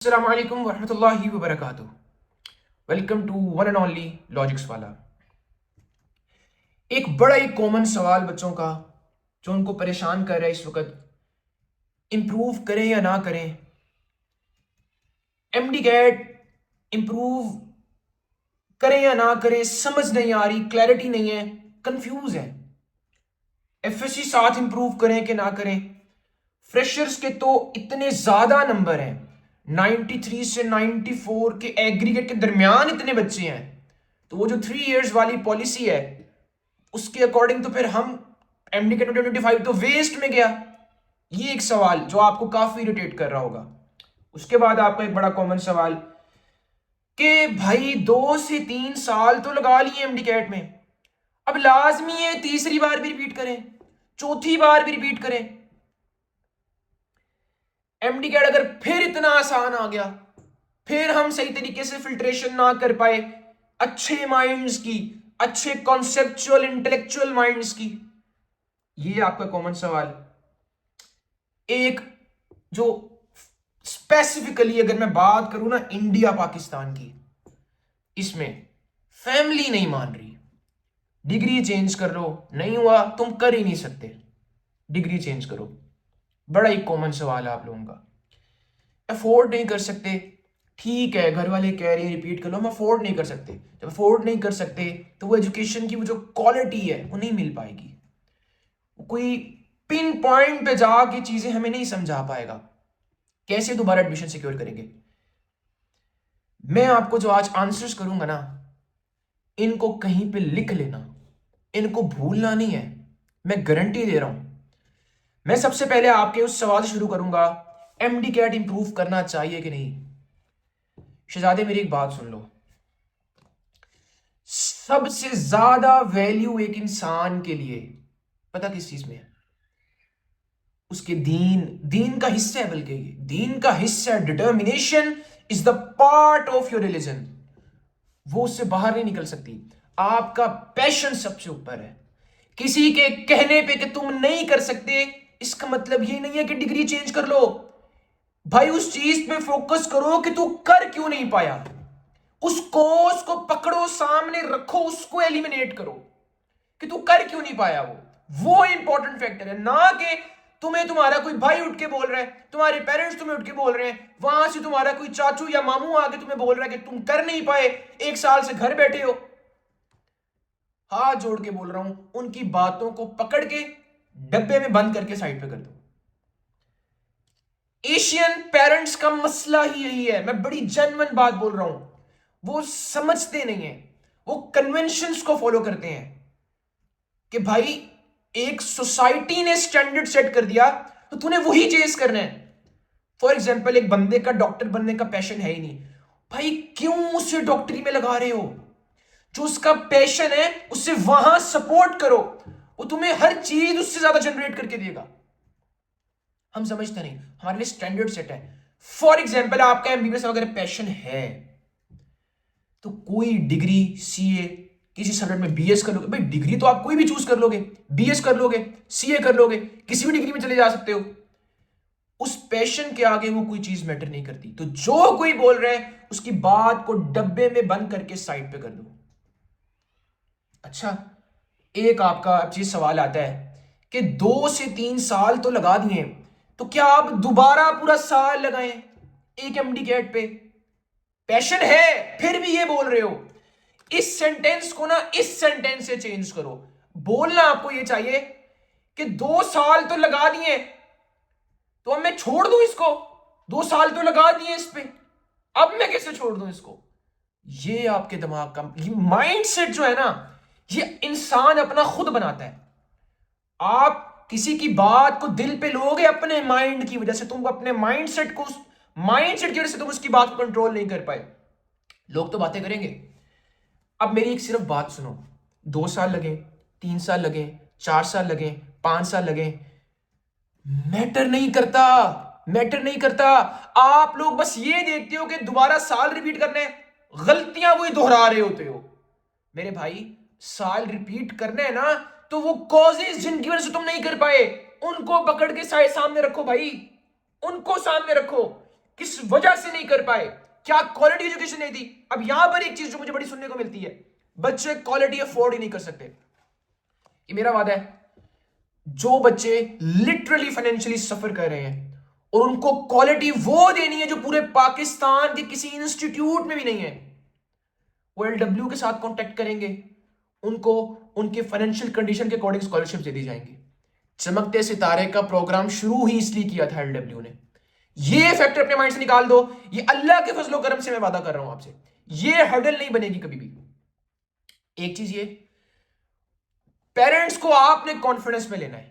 अस्सलाम वालेकुम वरहमतुल्लाहि वबरकातुह। Welcome to one and only logics वाला। एक बड़ा ही कॉमन सवाल बच्चों का जो उनको परेशान कर रहा है इस वक्त, इंप्रूव करें या ना करें। एमडी कैट इंप्रूव करें या ना करें, समझ नहीं आ रही, क्लैरिटी नहीं है, कंफ्यूज है। एफएससी साथ इंप्रूव करें कि ना करें। फ्रेशर्स के तो इतने ज्यादा नंबर हैं, 93 से 94 के एग्रीगेट के दरमियान इतने बच्चे हैं, तो वो जो 3 इयर्स वाली पॉलिसी है उसके अकॉर्डिंग तो फिर हम एमडी के 2025 तो वेस्ट में गया। ये एक सवाल जो आपको काफी इरिटेट कर रहा होगा। उसके बाद आपका एक बड़ा कॉमन सवाल कि भाई 2 से 3 साल तो लगा लिए एमडी कैट में, अब लाजमी है तीसरी बार भी रिपीट करें, चौथी बार भी रिपीट करें। एमडी कैट अगर फिर इतना आसान आ गया, फिर हम सही तरीके से फिल्ट्रेशन ना कर पाए अच्छे माइंड्स की, अच्छे कॉन्सेप्चुअल इंटेलेक्चुअल माइंड्स की। ये आपका कॉमन सवाल। एक जो स्पेसिफिकली अगर मैं बात करूं ना इंडिया पाकिस्तान की, इसमें फैमिली नहीं मान रही। डिग्री चेंज कर लो, नहीं हुआ तुम कर ही नहीं सकते, डिग्री चेंज करो। बड़ा ही कॉमन सवाल है आप लोगों का। अफोर्ड नहीं कर सकते, ठीक है, घर वाले कह रहे हैं रिपीट कर लो, हम अफोर्ड नहीं कर सकते। जब अफोर्ड नहीं कर सकते तो वो एजुकेशन की वो जो क्वालिटी है वो नहीं मिल पाएगी। कोई पिन पॉइंट पे जाके चीजें हमें नहीं समझा पाएगा, कैसे दोबारा एडमिशन सिक्योर करेंगे। मैं आपको जो आज आंसर्स करूंगा ना, इनको कहीं पे लिख लेना, इनको भूलना नहीं है, मैं गारंटी दे रहा हूं। मैं सबसे पहले आपके उस सवाल से शुरू करूंगा, एमडी कैट इंप्रूव करना चाहिए कि नहीं। शहजादे मेरी एक बात सुन लो, सबसे ज्यादा वैल्यू एक इंसान के लिए पता किस चीज में है? उसके दीन का हिस्सा है, बल्कि दीन का हिस्सा है। Determination is the part of your religion, वो उससे बाहर नहीं निकल सकती। आपका पैशन सबसे ऊपर है। किसी के कहने पे कि तुम नहीं कर सकते, इसका मतलब ये नहीं है कि डिग्री चेंज कर लो। भाई उस चीज पे फोकस करो कि तू कर क्यों नहीं पाया, उसको पकड़ो, सामने रखो, उसको एलिमिनेट करो कि तू कर क्यों नहीं पाया। वो इंपॉर्टेंट फैक्टर है, ना कि तुम्हें तुम्हारा कोई भाई उठ के बोल रहा है, तुम्हारे पेरेंट्स तुम्हें उठ के बोल रहे हैं, वहां से तुम्हारा कोई चाचू या मामू आके तुम्हें बोल रहा है कि तुम कर नहीं पाए, 1 साल से घर बैठे हो। हाथ जोड़ के बोल रहा हूं, उनकी बातों को पकड़ के डब्बे में बंद करके साइड पे कर दो। एशियन पेरेंट्स का मसला ही यही है, मैं बड़ी जेन्युइन बात बोल रहा हूं। वो समझते नहीं है, वो कन्वेंशंस को फॉलो करते हैं कि भाई एक सोसाइटी ने स्टैंडर्ड सेट कर दिया तो तूने वही चेज करना है। फॉर एग्जाम्पल, एक बंदे का डॉक्टर बनने का पैशन है ही नहीं, भाई क्यों उसे डॉक्टरी में लगा रहे हो? जो उसका पैशन है उससे वहां सपोर्ट करो, वो तुम्हें हर चीज उससे ज्यादा जनरेट करके देगा। हम समझते नहीं, हमारे लिए स्टैंडर्ड सेट है। फॉर एग्जाम्पल, आपका एमबीबीएस वगैरह पैशन है तो कोई डिग्री सीए, किसी सब्जेक्ट में बीएस कर लोगे। भाई डिग्री तो आप कोई भी चूज कर लोगे, बीएस कर लोगे, सीए कर लोगे, किसी भी डिग्री में चले जा सकते हो। उस पैशन के आगे वो कोई चीज मैटर नहीं करती। तो जो कोई बोल रहा है उसकी बात को डब्बे में बंद करके साइड पे कर दो। अच्छा, एक आपका चीज सवाल आता है कि 2 से 3 साल तो लगा दिए, तो क्या आप दोबारा पूरा साल लगाएं एक एमडी कैट पे? पैशन है फिर भी ये बोल रहे हो। इस सेंटेंस को ना इस सेंटेंस से चेंज करो। बोलना आपको ये चाहिए कि 2 साल तो लगा दिए, तो अब मैं छोड़ दूं इसको? 2 साल तो लगा दिए इस पे, अब मैं कैसे छोड़ दूं इसको? ये आपके दिमाग का ये माइंडसेट जो है ना, ये इंसान अपना खुद बनाता है। आप किसी की बात को दिल पे लोगे अपने माइंड की वजह से, तुम अपने माइंडसेट की वजह से तुम उसकी बात को कंट्रोल नहीं कर पाए। लोग तो बातें करेंगे। अब मेरी एक सिर्फ बात सुनो, 2 साल लगे, 3 साल लगे, 4 साल लगे, 5 साल लगे, मैटर नहीं करता, मैटर नहीं करता। आप लोग बस ये देखते हो कि दोबारा साल रिपीट करने, गलतियां वही दोहरा रहे होते हो। मेरे भाई, साल रिपीट करना है ना, तो वो कॉजेज जिनकी वजह से तुम नहीं कर पाए उनको पकड़ के सामने रखो भाई, उनको सामने रखो किस वजह से नहीं कर पाए, क्या क्वालिटी एजुकेशन नहीं थी। अब यहां पर एक चीज जो मुझे बड़ी सुनने को मिलती है, बच्चे क्वालिटी अफोर्ड ही नहीं कर सकते। ये मेरा वादा है, जो बच्चे लिटरली फाइनेंशियली सफर कर रहे हैं और उनको क्वालिटी वो देनी है जो पूरे पाकिस्तान के किसी इंस्टीट्यूट में भी नहीं है, वो LW के साथ कांटेक्ट करेंगे, उनको उनके फाइनेंशियल कंडीशन के अकॉर्डिंग स्कॉलरशिप दे दी जाएंगी। चमकते सितारे का प्रोग्राम शुरू ही इसलिए किया था LW ने। ये फैक्टर अपने माइंड से निकाल दो, ये अल्लाह के फजलो करम से मैं वादा कर रहा हूं आपसे, ये हर्डल नहीं बनेगी कभी भी। एक चीज ये, पेरेंट्स को आपने कॉन्फिडेंस में लेना है,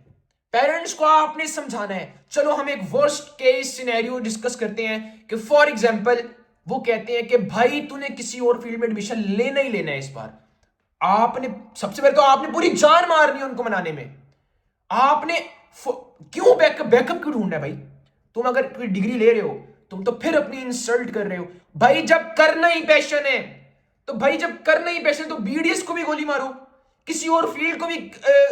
पेरेंट्स को आपने समझाना है। चलो हम एक वर्स्ट केस सिनेरियो डिस्कस करते हैं कि फॉर एग्जांपल वो कहते हैं कि भाई तूने किसी और फील्ड में एडमिशन लेना ही लेना है इस बार। आपने सबसे पहले तो आपने पूरी जान मारनी है उनको मनाने में। आपने क्यों बैकअप क्यों ढूंढना है भाई? तुम अगर कोई डिग्री ले रहे हो, तुम तो फिर अपनी इंसल्ट कर रहे हो भाई। जब करना ही पैशन है तो भाई, जब करना ही पैशन है तो BDS को भी गोली मारो, किसी और फील्ड को भी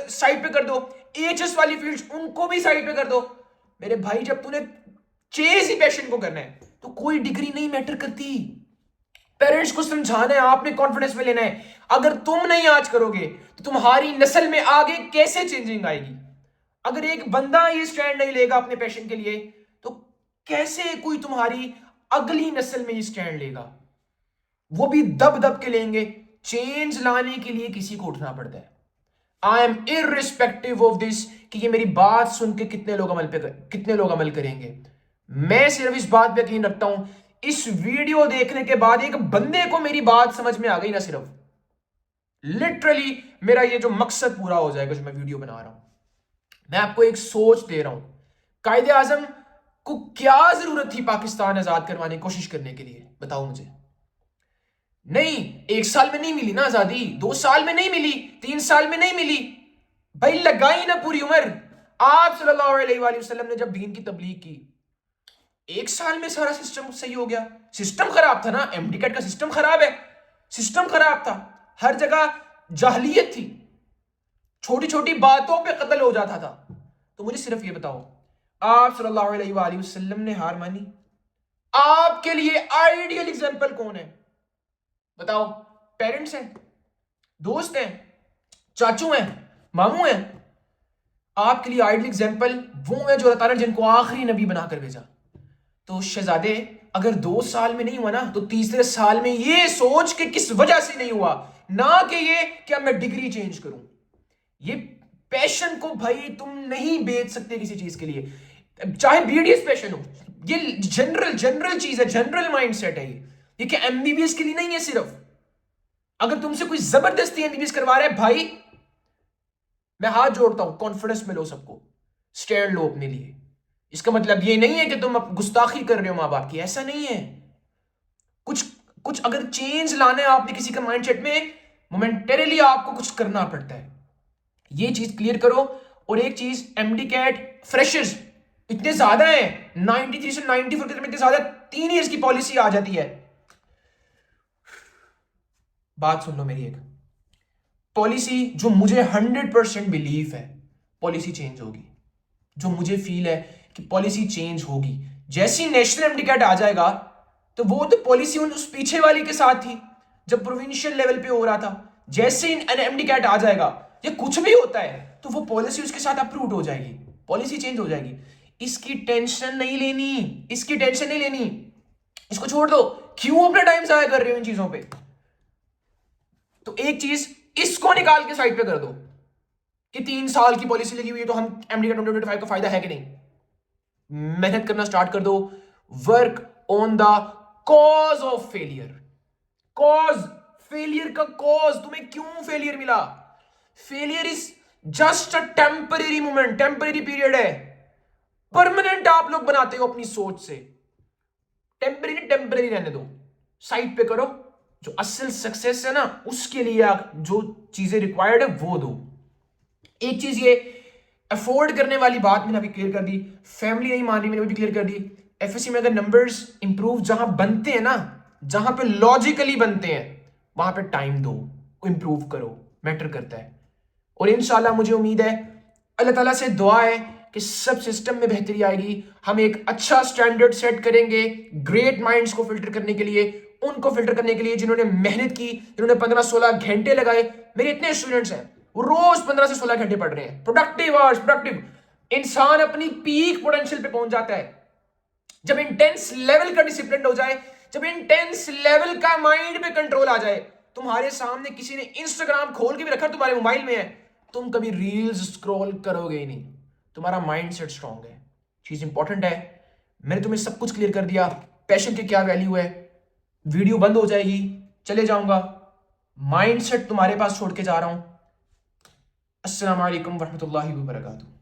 साइड पे कर दो, AHS वाली फील्ड उनको भी साइड पे कर दो मेरे भाई। जब तूने चेज ही पैशन को करना है तो कोई डिग्री नहीं मैटर करती। पेरेंट्स को समझाना है, आपने कॉन्फिडेंस में लेना है। अगर तुम नहीं आज करोगे तो तुम्हारी नस्ल में आगे कैसे चेंजिंग आएगी? अगर एक बंदा ये स्टैंड नहीं लेगा अपने पैशन के लिए तो कैसे कोई तुम्हारी अगली नस्ल में ये स्टैंड लेगा? वो भी दब दब के लेंगे। चेंज लाने के लिए किसी को उठना पड़ता है। I am irrespective of this कि ये मेरी बात सुन के कितने लोग अमल करेंगे। मैं सिर्फ इस बात पे यकीन रखता हूं, इस वीडियो देखने के बाद एक बंदे को मेरी बात समझ में आ गई ना, सिर्फ लिटरली मेरा ये जो मकसद पूरा हो जाएगा जो मैं वीडियो बना रहा हूं। मैं आपको एक सोच दे रहा हूं, कायदे आजम को क्या जरूरत थी पाकिस्तान आजाद करवाने की कोशिश करने के लिए? बताओ मुझे। नहीं, 1 साल में नहीं मिली ना आजादी, 2 साल में नहीं मिली, 3 साल में नहीं मिली भाई, लगाई ना पूरी उम्र। आप सल्लल्लाहु अलैहि वसल्लम ने जब दीन की तबलीग की, 1 साल में सारा सिस्टम सही हो गया। सिस्टम खराब था ना, MD कैट का सिस्टम खराब है, सिस्टम खराब था, हर जगह जाहलियत थी, छोटी छोटी बातों पे कत्ल हो जाता था। तो मुझे सिर्फ ये बताओ, आप सल्लल्लाहु अलैहि वसल्लम ने हार मानी? आपके लिए आइडियल एग्जाम्पल कौन है बताओ? पेरेंट्स हैं, दोस्त हैं, चाचू हैं, मामू हैं? आपके लिए आइडियल एग्जाम्पल वो है जो अल्लाह ताला ने जिनको आखिरी नबी बनाकर भेजा। तो शहजादे, अगर 2 साल में नहीं हुआ ना तो तीसरे साल में ये सोच के किस वजह से नहीं हुआ, ना कि ये क्या मैं डिग्री चेंज करूं। ये पैशन को भाई तुम नहीं बेच सकते किसी चीज के लिए, चाहे BDS पैशन हो। ये जनरल चीज है, जनरल माइंडसेट है ये क्या MBBS के लिए नहीं है सिर्फ। अगर तुमसे कोई जबरदस्ती MBBS करवा रहा है भाई, मैं हाथ जोड़ता हूं, कॉन्फिडेंस में लो, सबको स्टैंड लो अपने लिए। इसका मतलब ये नहीं है कि तुम गुस्ताखी कर रहे हो माँ बाप की, ऐसा नहीं है। कुछ अगर चेंज लाना है आपने किसी का माइंडसेट में, मोमेंटरीली आपको कुछ करना पड़ता है। ये चीज क्लियर करो। और एक चीज, MD कैट फ्रेशर्स इतने ज्यादा है, 93 से 94 में इतने ज्यादा, 3 इयर्स की पॉलिसी आ जाती है। बात सुन लो मेरी, एक पॉलिसी जो मुझे 100% बिलीव है पॉलिसी चेंज होगी, जो मुझे फील है कि पॉलिसी चेंज होगी। जैसी नेशनल MD कैट आ जाएगा तो वो तो पॉलिसी उस पीछे वाली के साथ थी जब प्रोविंशियल लेवल पे हो रहा था। जैसे ही MD कैट आ जाएगा, ये कुछ भी होता है तो वो पॉलिसी उसके साथ अप्रूव हो जाएगी, पॉलिसी चेंज हो जाएगी। इसकी टेंशन नहीं लेनी, इसकी टेंशन नहीं लेनी, इसको छोड़ दो। क्यों अपना टाइम जाया कर रहे हो इन चीजों पे? तो एक चीज इसको निकाल के साइड पे कर दो कि 3 साल की पॉलिसी लगी हुई है तो हम MD का 2025 का फायदा है कि नहीं। मेहनत करना स्टार्ट कर दो। Work on the cause of failure. Cause, failure का कॉज, तुम्हें क्यों फेलियर मिला? Failure is just a temporary moment, temporary period है। परमानेंट आप लोग बनाते हो अपनी सोच से, टेम्परेरी रहने दो, साइड पे करो। जो असल सक्सेस है ना, उसके लिए आप जो चीजें रिक्वायर्ड है वो दो। एक चीज ये अफोर्ड करने वाली बात मैंने अभी क्लियर कर दी, फैमिली नहीं मान रही मैंने भी क्लियर कर दी। FSC में अगर नंबर्स इंप्रूव जहां बनते हैं ना, जहां पे लॉजिकली बनते हैं, वहां पे टाइम दो, इंप्रूव करो, मैटर करता है। और इंशाल्लाह मुझे उम्मीद है, अल्लाह ताला से दुआ है कि सब सिस्टम में बेहतरी आएगी। हम एक अच्छा स्टैंडर्ड सेट करेंगे ग्रेट माइंड्स को फिल्टर करने के लिए, उनको फिल्टर करने के लिए जिन्होंने मेहनत की, जिन्होंने 15-16 घंटे लगाए। मेरे इतने स्टूडेंट्स हैं वो रोज 15 से 16 घंटे पढ़ रहे हैं, प्रोडक्टिव आवर्स, प्रोडक्टिव। इंसान अपनी पीक पोटेंशियल पे पहुंच जाता है जब इंटेंस लेवल का डिसिप्लिन हो जाए, जब इंटेंस लेवल का माइंड पे कंट्रोल आ जाए। तुम्हारे सामने किसी ने इंस्टाग्राम खोल के भी रखा, तुम्हारे मोबाइल में है, तुम कभी रील्स स्क्रॉल करोगे ही नहीं। तुम्हारा माइंडसेट स्ट्रांग है, चीज इंपॉर्टेंट है। मैंने तुम्हें सब कुछ क्लियर कर दिया, पैशन की क्या वैल्यू है। वीडियो बंद हो जाएगी, चले जाऊंगा, माइंडसेट तुम्हारे पास छोड़ के जा रहा हूं। अस्सलाम वालेकुम वरहमतुल्लाहि वबरकातुहू।